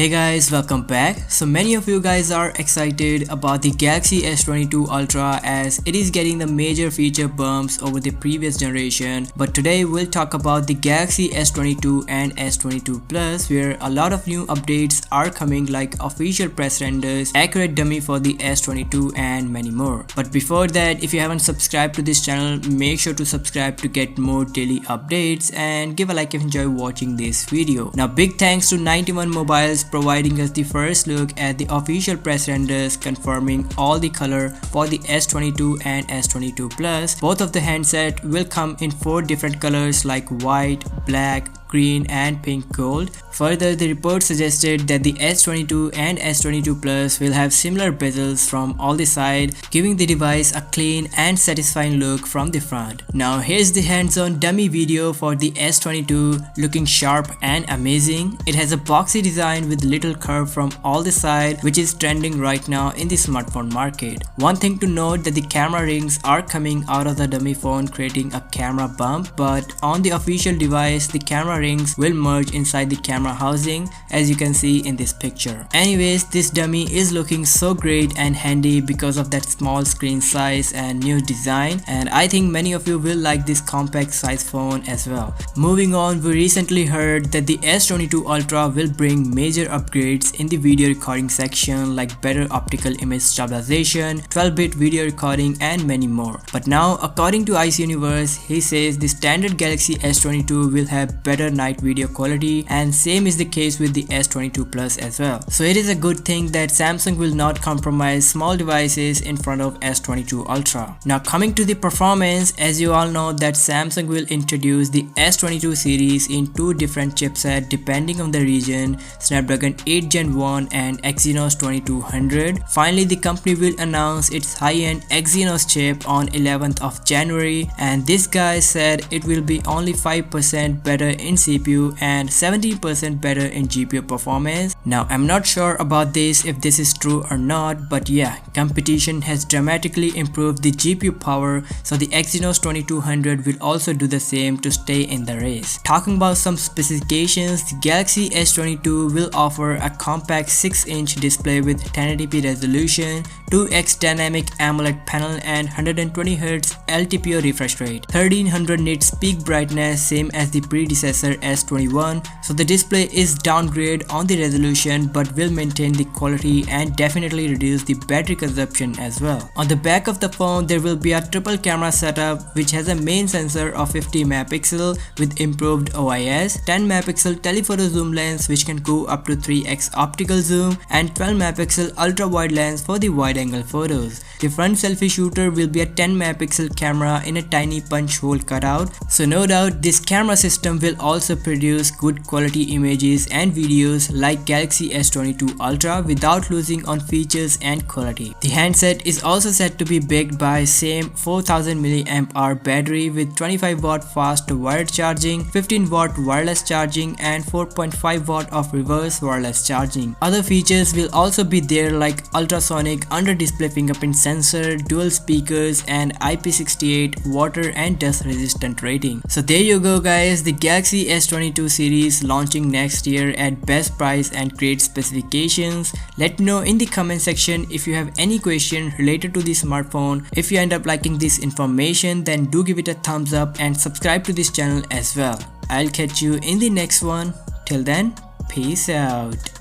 Hey guys, welcome back. So many of you guys are excited about the Galaxy S22 Ultra as it is getting the major feature bumps over the previous generation. But today we'll talk about the Galaxy S22 and S22 Plus, where a lot of new updates are coming, like official press renders, accurate dummy for the S22 and many more. But before that, if you haven't subscribed to this channel, make sure to subscribe to get more daily updates and give a like if you enjoy watching this video. Now big thanks to 91 Mobiles providing us the first look at the official press renders confirming all the color for the S22 and S22 Plus. Both of the handset will come in 4 different colors like white, black, green and pink gold. Further, the report suggested that the S22 and S22 Plus will have similar bezels from all the sides, giving the device a clean and satisfying look from the front. Now here's the hands-on dummy video for the S22, looking sharp and amazing. It has a boxy design with little curve from all the sides, which is trending right now in the smartphone market. One thing to note that the camera rings are coming out of the dummy phone, creating a camera bump, but on the official device the camera rings will merge inside the camera housing, as you can see in this picture. Anyways, this dummy is looking so great and handy because of that small screen size and new design, and I think many of you will like this compact size phone as well. Moving on, we recently heard that the S22 Ultra will bring major upgrades in the video recording section, like better optical image stabilization, 12-bit video recording and many more. But now, according to Ice Universe, he says the standard Galaxy S22 will have better night video quality, and same is the case with the S22 Plus as well. So it is a good thing that Samsung will not compromise small devices in front of S22 Ultra. Now coming to the performance, as you all know that Samsung will introduce the S22 series in 2 different chipsets depending on the region, Snapdragon 8 Gen 1 and Exynos 2200. Finally, the company will announce its high-end Exynos chip on 11th of January, and this guy said it will be only 5% better in CPU and 17% better in GPU performance. Now I'm not sure about this, if this is true or not, but yeah, competition has dramatically improved the GPU power, so the Exynos 2200 will also do the same to stay in the race. Talking about some specifications, the Galaxy S22 will offer a compact 6-inch display with 1080p resolution, 2x dynamic AMOLED panel and 120Hz LTPO refresh rate, 1300 nits peak brightness, same as the predecessor S21, so the display is downgrade on the resolution but will maintain the quality and definitely reduce the battery consumption as well. On the back of the phone there will be a triple camera setup which has a main sensor of 50 megapixel with improved OIS, 10 megapixel telephoto zoom lens which can go up to 3x optical zoom, and 12 megapixel ultra wide lens for the wide angle photos. The front selfie shooter will be a 10 megapixel camera in a tiny punch hole cutout, so no doubt this camera system will also produce good quality images and videos like Galaxy S22 Ultra without losing on features and quality. The handset is also said to be backed by same 4000 mAh battery with 25 watt fast wired charging, 15 watt wireless charging and 4.5 watt of reverse wireless charging. Other features will also be there like ultrasonic under display fingerprint sensor, dual speakers and IP68 water and dust resistant rating. So there you go guys, the Galaxy S22 series launching next year at best price and great specifications. Let me know in the comment section if you have any question related to this smartphone. If you end up liking this information, then do give it a thumbs up and subscribe to this channel as well. I'll catch you in the next one. Till then, peace out.